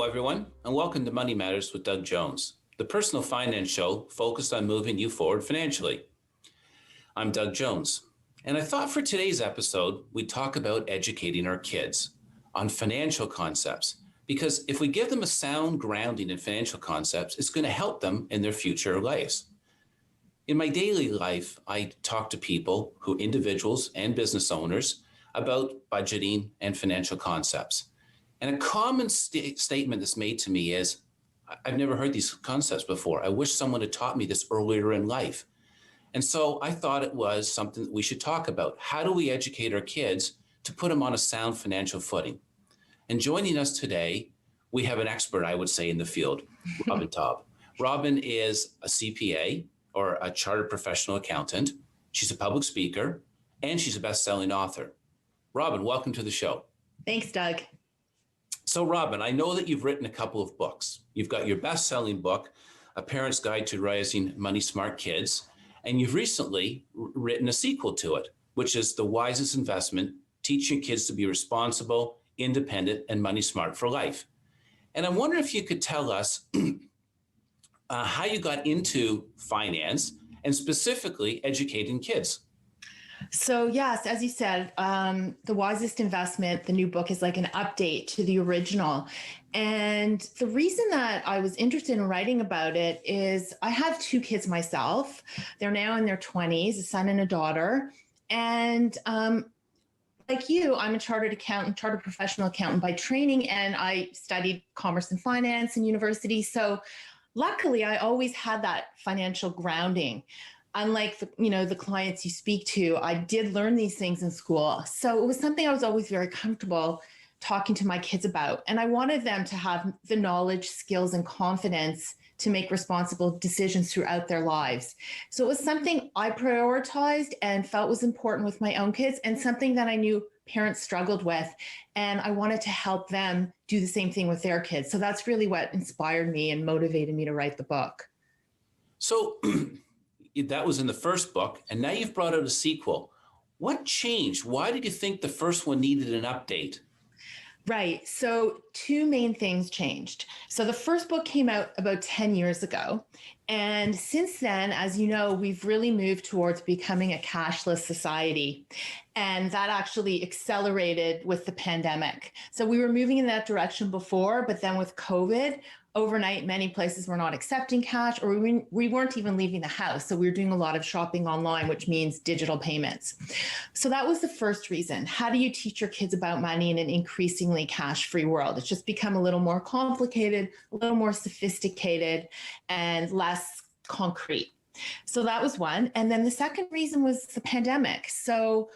everyone, and welcome to Money Matters with Doug Jones, the personal finance show focused on moving you forward financially. I'm Doug Jones, and I thought for today's episode, we'd talk about educating our kids on financial concepts, because if we give them a sound grounding in financial concepts, it's going to help them in their future lives. In my daily life, I talk to people, individuals and business owners, about budgeting and financial concepts. And a common statement that's made to me is, I've never heard these concepts before. I wish someone had taught me this earlier in life. And so I thought it was something that we should talk about. How do we educate our kids to put them on a sound financial footing? And joining us today, we have an expert, I would say, in the field, Robin Taub. Robin is a CPA, or a chartered professional accountant. She's a public speaker, and she's a best-selling author. Robin, welcome to the show. Thanks, Doug. So Robin, I know that you've written a couple of books. You've got your best-selling book, A Parent's Guide to Raising Money Smart Kids, and you've recently written a sequel to it, which is The Wisest Investment, Teaching Kids to be Responsible, Independent, and Money Smart for Life. And I'm wondering if you could tell us how you got into finance and specifically educating kids. So yes, as you said, The Wisest Investment, the new book, is like an update to the original. And the reason that I was interested in writing about it is I have two kids myself. They're now in their 20s, a son and a daughter. And like you, I'm a chartered professional accountant by training, and I studied commerce and finance in university. So luckily, I always had that financial grounding. Unlike the clients you speak to, I did learn these things in school. So it was something I was always very comfortable talking to my kids about. And I wanted them to have the knowledge, skills, and confidence to make responsible decisions throughout their lives. So it was something I prioritized and felt was important with my own kids, and something that I knew parents struggled with. And I wanted to help them do the same thing with their kids. So that's really what inspired me and motivated me to write the book. So that was in the first book, and now you've brought out a sequel. What changed? Why did you think the first one needed an update? Right. So two main things changed. So the first book came out about 10 years ago. And since then, as you know, we've really moved towards becoming a cashless society. And that actually accelerated with the pandemic. So we were moving in that direction before, but then with COVID, overnight, many places were not accepting cash, or we weren't even leaving the house. So we were doing a lot of shopping online, which means digital payments. So that was the first reason. How do you teach your kids about money in an increasingly cash-free world? It's just become a little more complicated, a little more sophisticated, and less concrete. So that was one. And then the second reason was the pandemic. So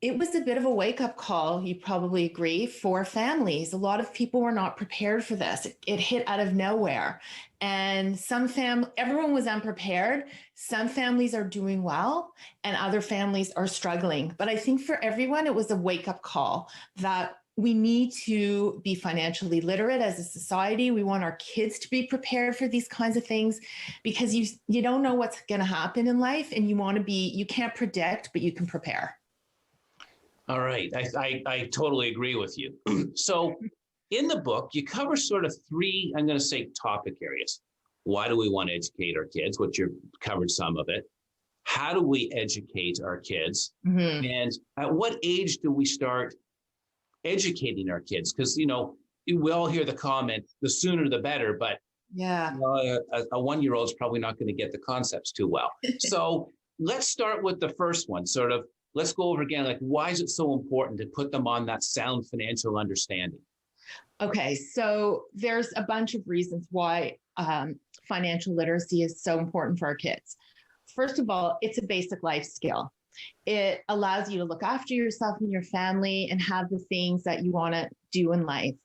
it was a bit of a wake-up call, you probably agree, for families. A lot of people were not prepared for this. It hit out of nowhere. And everyone was unprepared. Some families are doing well, and other families are struggling. But I think for everyone, it was a wake-up call that we need to be financially literate as a society. We want our kids to be prepared for these kinds of things, because you don't know what's going to happen in life, and you can't predict, but you can prepare. All right. I totally agree with you. So in the book, you cover sort of three, I'm going to say, topic areas. Why do we want to educate our kids? Which you've covered some of it. How do we educate our kids? Mm-hmm. And at what age do we start educating our kids? Because, we all hear the comment, the sooner the better, but yeah, a one-year-old's probably not going to get the concepts too well. So let's start with the first one, sort of. Let's go over again, like, why is it so important to put them on that sound financial understanding? Okay, so there's a bunch of reasons why financial literacy is so important for our kids. First of all, it's a basic life skill. It allows you to look after yourself and your family and have the things that you want to do in life.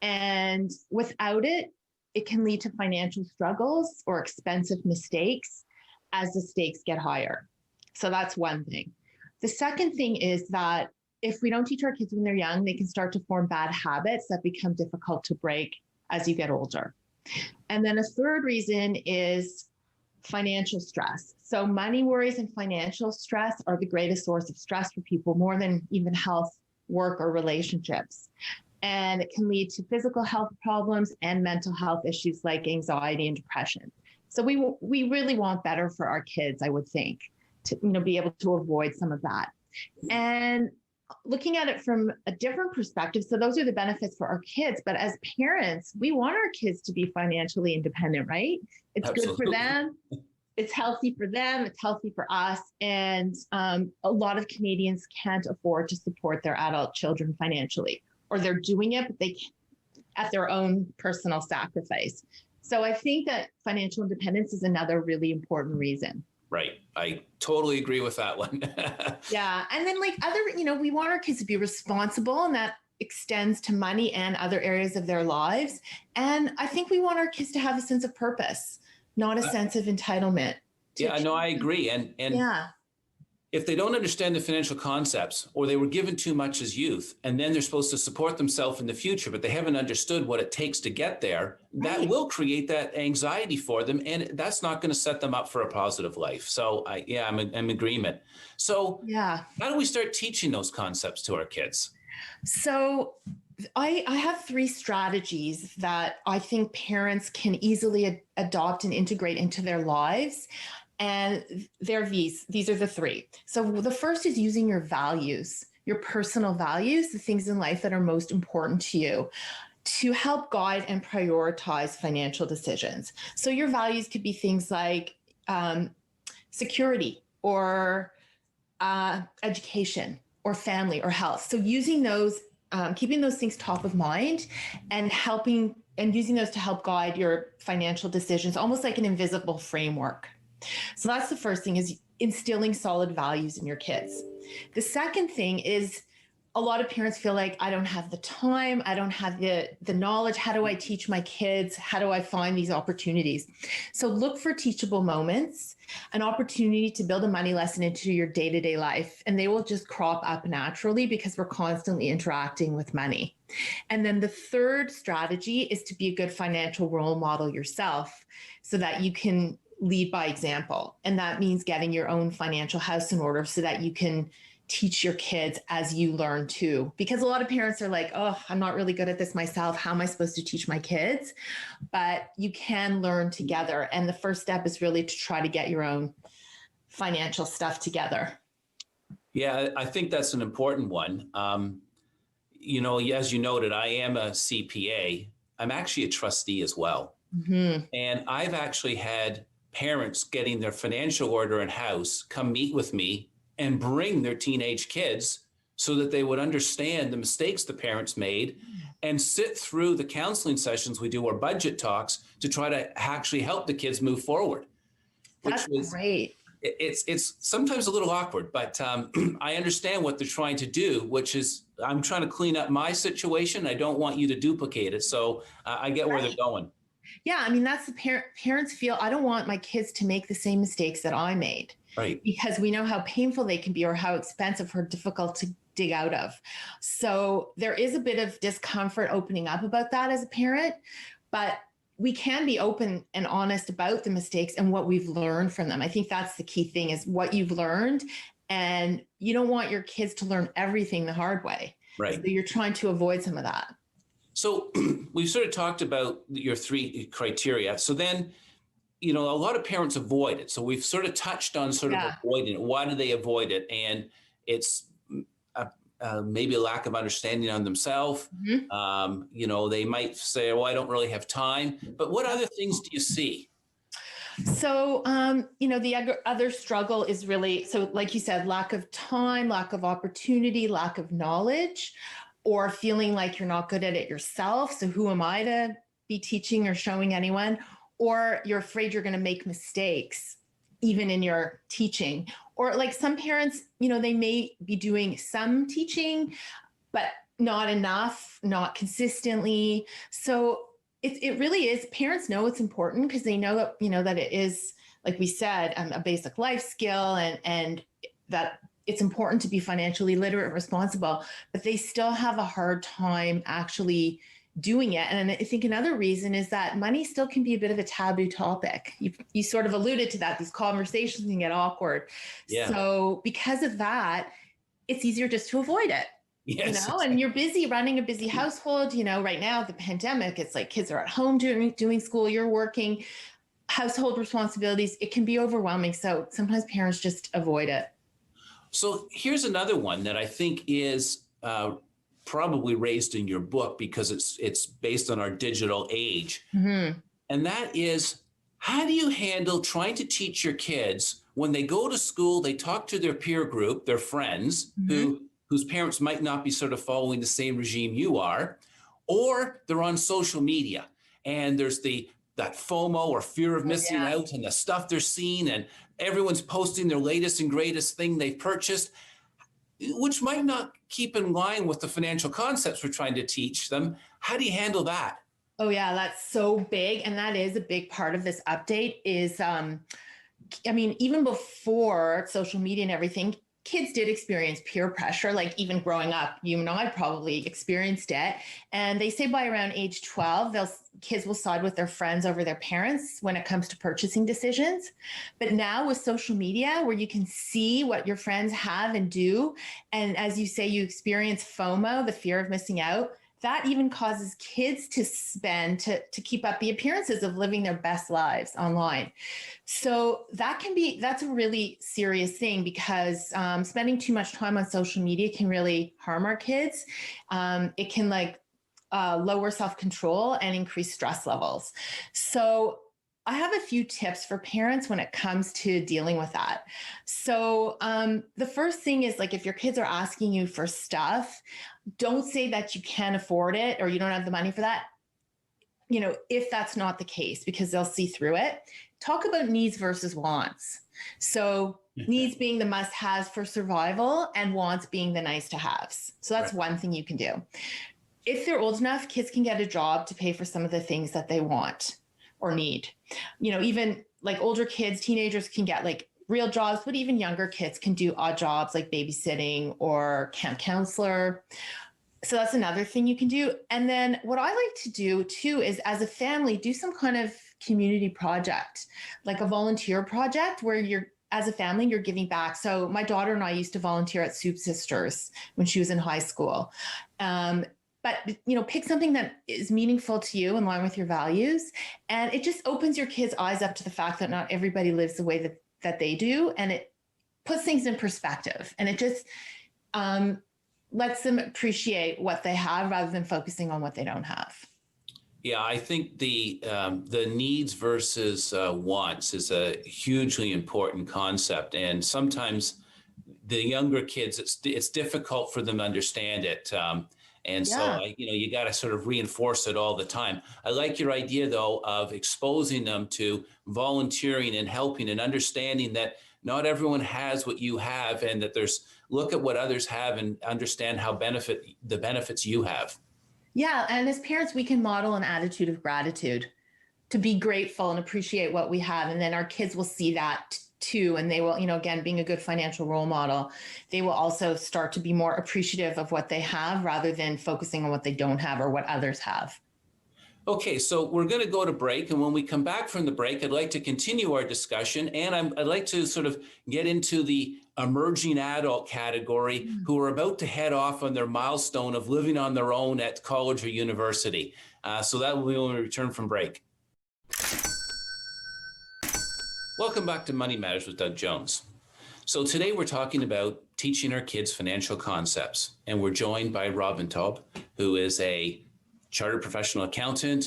And without it, it can lead to financial struggles or expensive mistakes as the stakes get higher. So that's one thing. The second thing is that if we don't teach our kids when they're young, they can start to form bad habits that become difficult to break as you get older. And then a third reason is financial stress. So money worries and financial stress are the greatest source of stress for people, more than even health, work, or relationships. and it can lead to physical health problems and mental health issues like anxiety and depression. So we really want better for our kids, I would think, to be able to avoid some of that. And looking at it from a different perspective, so those are the benefits for our kids, but as parents, we want our kids to be financially independent, right? It's Absolutely. good for them. It's healthy for them. It's healthy for us. And a lot of Canadians can't afford to support their adult children financially, or they're doing it, but they at their own personal sacrifice. So I think that financial independence is another really important reason. Right. I totally agree with that one. Yeah. And then like other, we want our kids to be responsible, and that extends to money and other areas of their lives. And I think we want our kids to have a sense of purpose, not a sense of entitlement. Yeah, no, I agree. And yeah. If they don't understand the financial concepts, or they were given too much as youth, and then they're supposed to support themselves in the future, but they haven't understood what it takes to get there, that will create that anxiety for them. And that's not going to set them up for a positive life. So I'm in agreement. So yeah, how do we start teaching those concepts to our kids? So I have 3 strategies that I think parents can easily adopt and integrate into their lives. And these are the 3. So the first is using your values, your personal values, the things in life that are most important to you, to help guide and prioritize financial decisions. So your values could be things like security, or education, or family, or health. So using those, keeping those things top of mind, and using those to help guide your financial decisions, almost like an invisible framework. So that's the first thing, is instilling solid values in your kids. The second thing is, a lot of parents feel like, I don't have the time, I don't have the knowledge. How do I teach my kids? How do I find these opportunities? So look for teachable moments, an opportunity to build a money lesson into your day-to-day life, and they will just crop up naturally because we're constantly interacting with money. And then the third strategy is to be a good financial role model yourself, so that you can lead by example. And that means getting your own financial house in order so that you can teach your kids as you learn too. Because a lot of parents are like, oh, I'm not really good at this myself. How am I supposed to teach my kids? But you can learn together. And the first step is really to try to get your own financial stuff together. Yeah, I think that's an important one. As you noted, I am a CPA. I'm actually a trustee as well. Mm-hmm. And I've actually had parents getting their financial order in house come meet with me and bring their teenage kids so that they would understand the mistakes the parents made, and sit through the counseling sessions we do, or budget talks, to try to actually help the kids move forward. That's great. It's sometimes a little awkward, but I understand what they're trying to do, which is, I'm trying to clean up my situation. I don't want you to duplicate it. So I get where they're going. Yeah, I mean, that's the parents feel, I don't want my kids to make the same mistakes that I made. Right. Because we know how painful they can be, or how expensive or difficult to dig out of. So there is a bit of discomfort opening up about that as a parent, but we can be open and honest about the mistakes and what we've learned from them. I think that's the key thing, is what you've learned. And you don't want your kids to learn everything the hard way. Right. So you're trying to avoid some of that. So we've sort of talked about your 3 criteria. So then, a lot of parents avoid it. So we've sort of touched on sort of avoiding it. Why do they avoid it? And it's maybe a lack of understanding on themselves. Mm-hmm. They might say, I don't really have time. But what other things do you see? So, the other struggle is really, so like you said, lack of time, lack of opportunity, lack of knowledge, or feeling like you're not good at it yourself. So who am I to be teaching or showing anyone? Or you're afraid you're going to make mistakes, even in your teaching. Or like some parents, they may be doing some teaching, but not enough, not consistently. So it really is, parents know it's important, because they know that, that it is, like we said, a basic life skill, and that it's important to be financially literate and responsible, but they still have a hard time actually doing it. And I think another reason is that money still can be a bit of a taboo topic. You sort of alluded to that. These conversations can get awkward. Yeah. So because of that, it's easier just to avoid it. Yes. And you're busy running a busy household. Right now, the pandemic, it's like kids are at home doing school, you're working, household responsibilities. It can be overwhelming. So sometimes parents just avoid it. So here's another one that I think is probably raised in your book because it's based on our digital age. Mm-hmm. And that is, how do you handle trying to teach your kids when they go to school, they talk to their peer group, their friends, Mm-hmm. whose parents might not be sort of following the same regime you are, or they're on social media and there's that FOMO or fear of Oh, missing yeah. out and the stuff they're seeing, and everyone's posting their latest and greatest thing they've purchased, which might not keep in line with the financial concepts we're trying to teach them. How do you handle that? Oh, yeah, that's so big. And that is a big part of this update is, even before social media and everything, kids did experience peer pressure. Like even growing up, you and I probably experienced it. And they say by around age 12, kids will side with their friends over their parents when it comes to purchasing decisions. But now with social media, where you can see what your friends have and do, and as you say, you experience FOMO, the fear of missing out, that even causes kids to spend to keep up the appearances of living their best lives online. So that's a really serious thing because spending too much time on social media can really harm our kids. It can lower self-control and increase stress levels. So I have a few tips for parents when it comes to dealing with that. So the first thing is if your kids are asking you for stuff, don't say that you can't afford it or you don't have the money for that. If that's not the case, because they'll see through it. Talk about needs versus wants. So needs being the must-haves for survival and wants being the nice-to-haves. So that's one thing you can do. If they're old enough, kids can get a job to pay for some of the things that they want or need. Even older kids, teenagers can get real jobs, but even younger kids can do odd jobs like babysitting or camp counselor. So that's another thing you can do. And then what I like to do too is, as a family, do some kind of community project, like a volunteer project where as a family, you're giving back. So my daughter and I used to volunteer at Soup Sisters when she was in high school. But pick something that is meaningful to you in line with your values. And it just opens your kids' eyes up to the fact that not everybody lives the way that they do. And it puts things in perspective. And it just lets them appreciate what they have rather than focusing on what they don't have. Yeah, I think the needs versus wants is a hugely important concept. And sometimes the younger kids, it's difficult for them to understand it. So, you got to sort of reinforce it all the time. I like your idea, though, of exposing them to volunteering and helping and understanding that not everyone has what you have, and that look at what others have and understand the benefits you have. Yeah. And as parents, we can model an attitude of gratitude, to be grateful and appreciate what we have. And then our kids will see that too. And they will, again, being a good financial role model, they will also start to be more appreciative of what they have rather than focusing on what they don't have or what others have. Okay, so we're going to go to break. And when we come back from the break, I'd like to continue our discussion. And I'd like to sort of get into the emerging adult category who are about to head off on their milestone of living on their own at college or university. So that will be when we return from break. Welcome back to Money Matters with Doug Jones. So today we're talking about teaching our kids financial concepts. And we're joined by Robin Taub, who is a chartered professional accountant,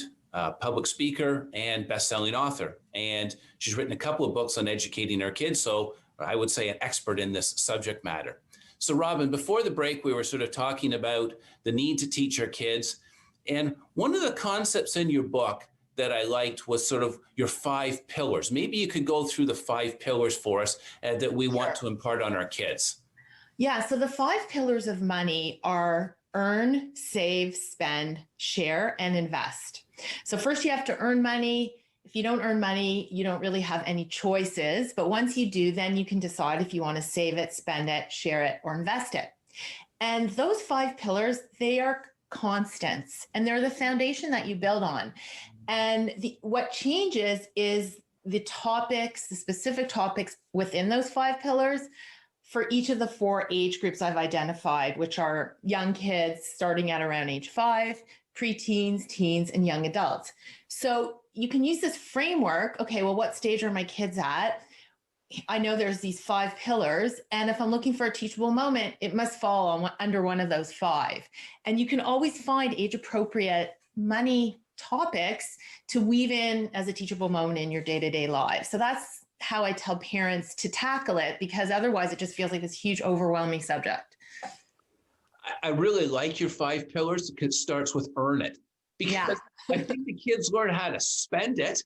public speaker, and best-selling author. And she's written a couple of books on educating our kids, so I would say an expert in this subject matter. So Robin, before the break, we were sort of talking about the need to teach our kids. And one of the concepts in your book that I liked was sort of your 5 pillars. Maybe you could go through the 5 pillars for us that we want to impart on our kids. Yeah, so the 5 pillars of money are earn, save, spend, share, and invest. So first you have to earn money. If you don't earn money, you don't really have any choices. But once you do, then you can decide if you want to save it, spend it, share it, or invest it. And those 5 pillars, they are constants, and they're the foundation that you build on. And what changes is the specific topics within those 5 pillars. for each of the 4 age groups I've identified, which are young kids starting at around age 5, preteens, teens, and young adults. So you can use this framework. Okay, well, what stage are my kids at? I know there's these 5 pillars, and if I'm looking for a teachable moment, it must fall under one of those 5. And you can always find age-appropriate money topics to weave in as a teachable moment in your day-to-day life. So that's how I tell parents to tackle it, because otherwise it just feels like this huge, overwhelming subject. I really like your 5 pillars because it starts with earn it. Because I think the kids learn how to spend it,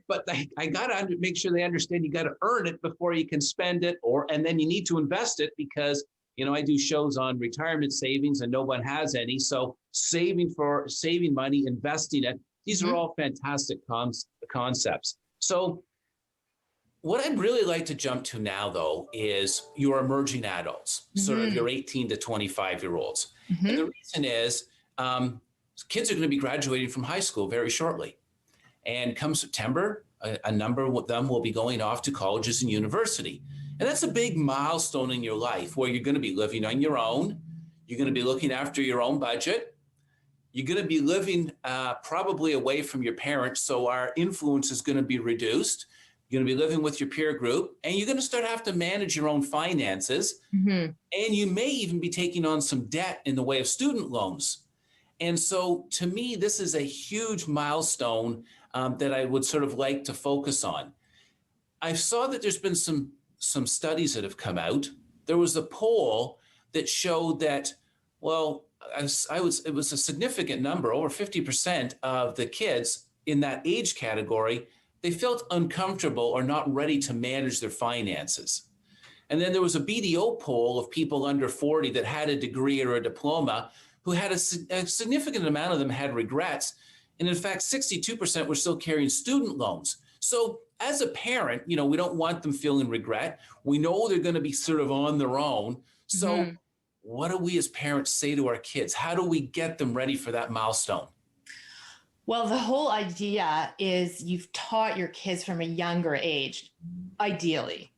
but I got to make sure they understand you got to earn it before you can spend it, and then you need to invest it because, I do shows on retirement savings and no one has any. So saving money, investing it, these are all fantastic concepts. So what I'd really like to jump to now, though, is your emerging adults, sort of your 18 to 25-year-olds. And the reason is kids are going to be graduating from high school very shortly. And come September, a number of them will be going off to colleges and university. And that's a big milestone in your life where you're going to be living on your own. You're going to be looking after your own budget. You're going to be living probably away from your parents. So our influence is going to be reduced. You're going to be living with your peer group, and you're going to start to have to manage your own finances. And you may even be taking on some debt in the way of student loans. And so to me, this is a huge milestone that I would sort of like to focus on. I saw that there's been some studies that have come out. There was a poll that showed that, well, it was a significant number, over 50% of the kids in that age category, they felt uncomfortable or not ready to manage their finances. And then there was a BDO poll of people under 40 that had a degree or a diploma who had a significant amount of them had regrets. And in fact, 62% were still carrying student loans. So as a parent, we don't want them feeling regret. We know they're going to be sort of on their own. So what do we as parents say to our kids? How do we get them ready for that milestone? Well, the whole idea is you've taught your kids from a younger age, ideally.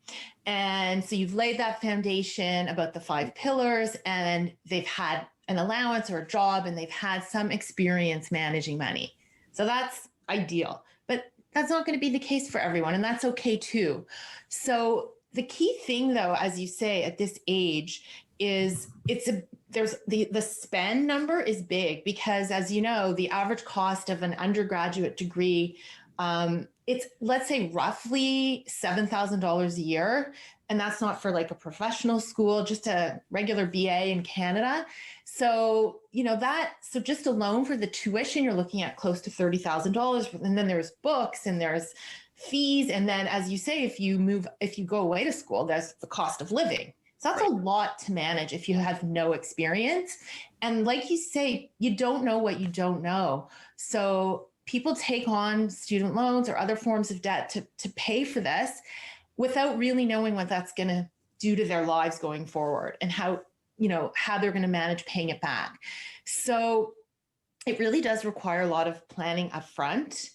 And so you've laid that foundation about the 5 pillars, and they've had an allowance or a job, and they've had some experience managing money. So that's ideal. But that's not going to be the case for everyone, and that's okay too. So the key thing, though, as you say, at this age is the spend number is big, because, as you know, the average cost of an undergraduate degree, it's, let's say, roughly $7,000 a year. And that's not for like a professional school, just a regular BA in Canada. So, so just alone for the tuition, you're looking at close to $30,000. And then there's books and there's fees. And then, as you say, if you go away to school, there's the cost of living. So that's a lot to manage if you have no experience. And like you say, you don't know what you don't know. So people take on student loans or other forms of debt to pay for this without really knowing what that's going to do to their lives going forward and how they're going to manage paying it back. So it really does require a lot of planning up front.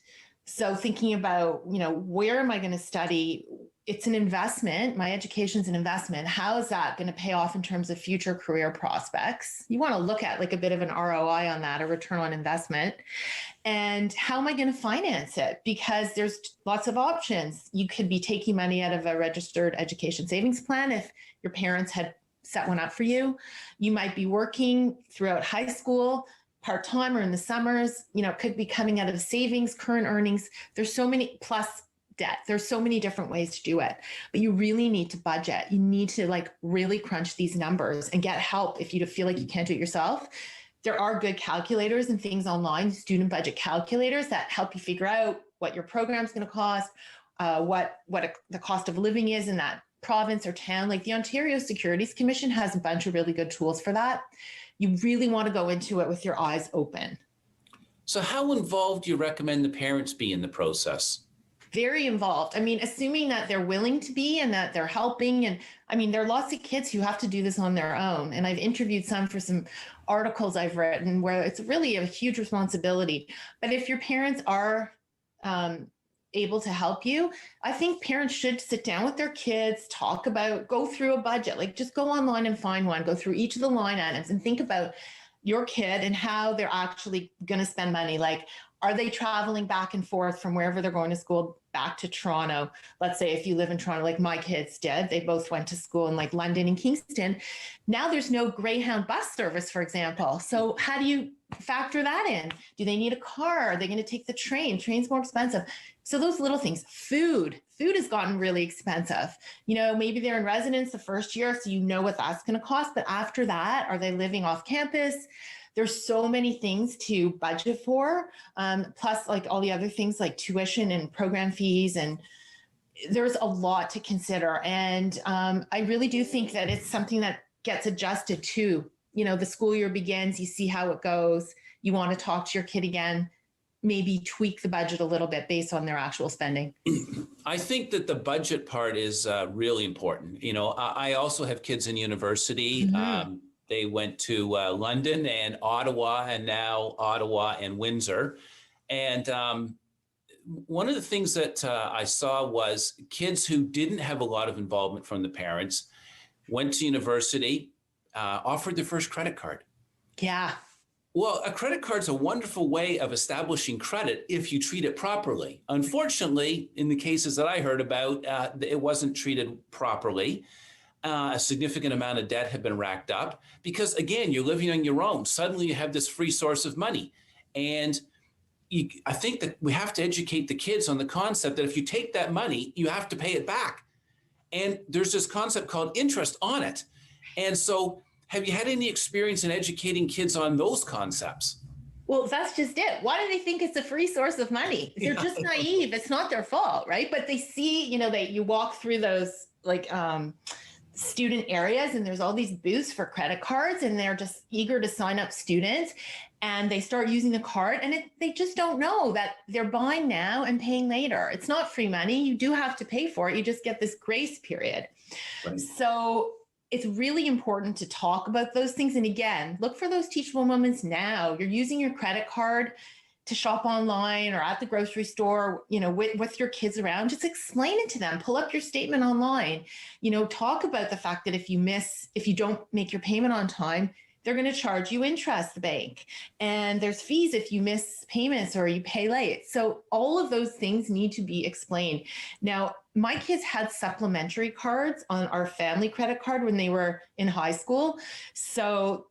So thinking about, where am I going to study? It's an investment. My education's an investment. How is that going to pay off in terms of future career prospects? You want to look at like a bit of an ROI on that, a return on investment. And how am I going to finance it? Because there's lots of options. You could be taking money out of a registered education savings plan if your parents had set one up for you. You might be working throughout high school, part-time or in the summers. It could be coming out of savings, current earnings. There's so many, plus debt. There's so many different ways to do it, but you really need to budget. You need to really crunch these numbers and get help if you feel like you can't do it yourself. There are good calculators and things online, student budget calculators, that help you figure out what your program's going to cost, what the cost of living is in that province or town. Like the Ontario Securities Commission has a bunch of really good tools for that. You really want to go into it with your eyes open. So how involved do you recommend the parents be in the process? Very involved. Assuming that they're willing to be and that they're helping. And there are lots of kids who have to do this on their own. And I've interviewed some for some articles I've written where it's really a huge responsibility. But if your parents are able to help you, I think parents should sit down with their kids, go through a budget, like just go online and find one, go through each of the line items and think about your kid and how they're actually going to spend money. Like, are they traveling back and forth from wherever they're going to school back to Toronto? Let's say if you live in Toronto, like my kids did, they both went to school in like London and Kingston. Now there's no Greyhound bus service, for example. So how do you factor that in? Do they need a car? Are they going to take the train? Train's more expensive. So those little things. Food has gotten really expensive. Maybe they're in residence the first year, so you know what that's going to cost. But after that, are they living off campus? There's so many things to budget for, plus like all the other things like tuition and program fees. And there's a lot to consider. And I really do think that it's something that gets adjusted to, the school year begins, you see how it goes. You want to talk to your kid again, maybe tweak the budget a little bit based on their actual spending. I think that the budget part is really important. I also have kids in university. Mm-hmm. They went to London and Ottawa, and now Ottawa and Windsor. And one of the things that I saw was kids who didn't have a lot of involvement from the parents went to university, offered their first credit card. Yeah. Well, a credit card's a wonderful way of establishing credit if you treat it properly. Unfortunately, in the cases that I heard about, it wasn't treated properly. A significant amount of debt had been racked up because, again, you're living on your own. Suddenly you have this free source of money. And I think that we have to educate the kids on the concept that if you take that money, you have to pay it back. And there's this concept called interest on it. And so have you had any experience in educating kids on those concepts? Well, that's just it. Why do they think it's a free source of money? They're just naive. It's not their fault, right? But they see, you walk through those like student areas and there's all these booths for credit cards and they're just eager to sign up students and they start using the card and they just don't know that they're buying now and paying later. It's not free money. You do have to pay for it. You just get this grace period. Right. So it's really important to talk about those things. And again, look for those teachable moments now. You're using your credit card to shop online or at the grocery store, with your kids around, just explain it to them, pull up your statement online, talk about the fact that if you don't make your payment on time, they're going to charge you interest, the bank, and there's fees if you miss payments or you pay late. So all of those things need to be explained. Now, my kids had supplementary cards on our family credit card when they were in high school. So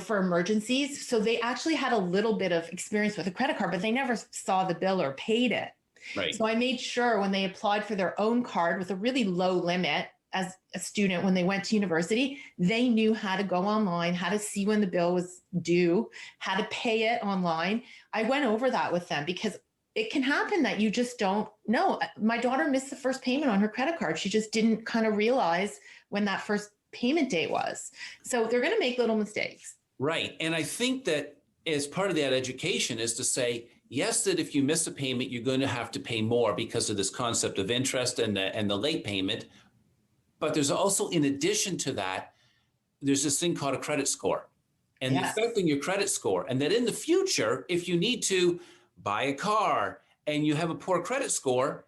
for emergencies. So they actually had a little bit of experience with a credit card, but they never saw the bill or paid it. Right. So I made sure when they applied for their own card with a really low limit as a student, when they went to university, they knew how to go online, how to see when the bill was due, how to pay it online. I went over that with them because it can happen that you just don't know. My daughter missed the first payment on her credit card. She just didn't kind of realize when that first payment date was. So they're going to make little mistakes. Right. And I think that as part of that education is to say, yes, that if you miss a payment, you're going to have to pay more because of this concept of interest and the late payment. But there's also, in addition to that, there's this thing called a credit score and the effect on your credit score. And that in the future, if you need to buy a car and you have a poor credit score,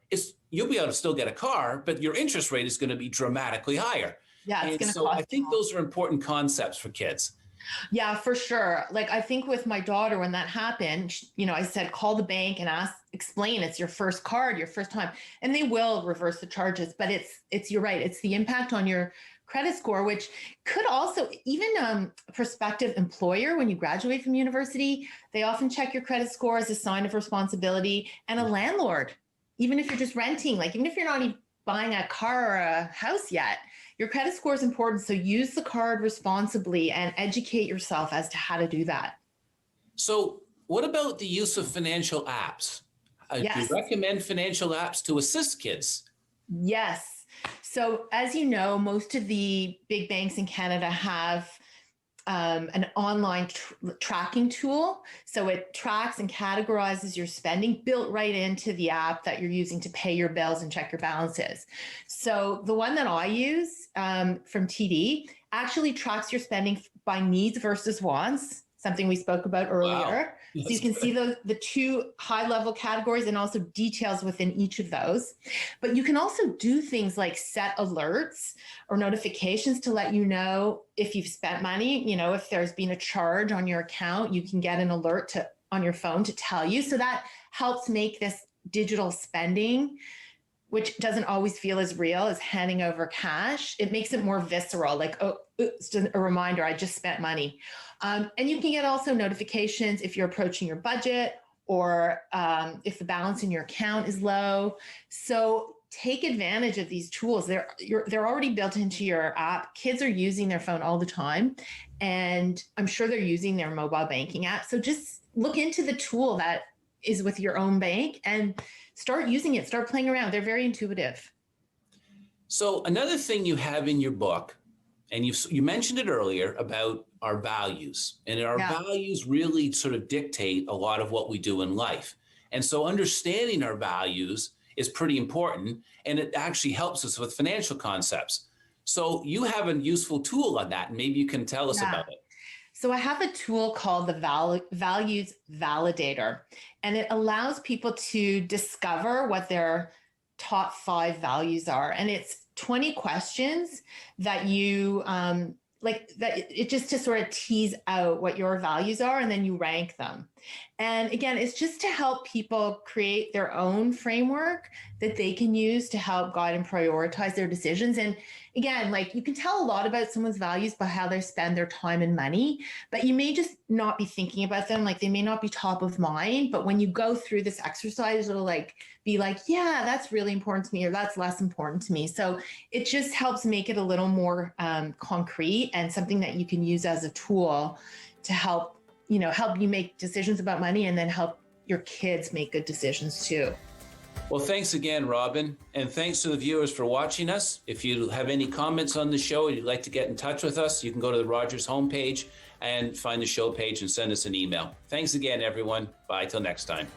you'll be able to still get a car, but your interest rate is going to be dramatically higher. Yeah, and so I think those are important concepts for kids. Yeah, for sure. Like I think with my daughter, when that happened, I said, call the bank and explain it's your first card, your first time, and they will reverse the charges. But you're right. It's the impact on your credit score, which could also, even a prospective employer, when you graduate from university, they often check your credit score as a sign of responsibility. And a landlord, even if you're just renting, like even if you're not even buying a car or a house yet, your credit score is important. So use the card responsibly and educate yourself as to how to do that. So what about the use of financial apps? Do you recommend financial apps to assist kids? Yes. So as you know, most of the big banks in Canada have an online tracking tool. So it tracks and categorizes your spending built right into the app that you're using to pay your bills and check your balances. So the one that I use from TD actually tracks your spending by needs versus wants, something we spoke about earlier. So you can see the two high level categories and also details within each of those. But you can also do things like set alerts or notifications to let you know if you've spent money. You know, if there's been a charge on your account, you can get an alert on your phone to tell you. So that helps make this digital spending, which doesn't always feel as real as handing over cash. It makes it more visceral, like, oh, it's a reminder, I just spent money. And you can get also notifications if you're approaching your budget or if the balance in your account is low. So take advantage of these tools. They're already built into your app. Kids are using their phone all the time, and I'm sure they're using their mobile banking app. So just look into the tool that is with your own bank and start using it, start playing around. They're very intuitive. So another thing you have in your book, and you mentioned it earlier about our values, and our values really sort of dictate a lot of what we do in life. And so understanding our values is pretty important, and it actually helps us with financial concepts. So you have a useful tool on that, and maybe you can tell us about it. So I have a tool called the Values Validator, and it allows people to discover what their top 5 values are. And it's 20 questions that you it just to sort of tease out what your values are, and then you rank them. And again, it's just to help people create their own framework that they can use to help guide and prioritize their decisions. And again, like, you can tell a lot about someone's values by how they spend their time and money, but you may just not be thinking about them. Like, they may not be top of mind, but when you go through this exercise, it'll be like, yeah, that's really important to me, or that's less important to me. So it just helps make it a little more concrete and something that you can use as a tool to help you make decisions about money, and then help your kids make good decisions too. Well, thanks again, Robin. And thanks to the viewers for watching us. If you have any comments on the show and you'd like to get in touch with us, you can go to the Rogers homepage and find the show page and send us an email. Thanks again, everyone. Bye till next time.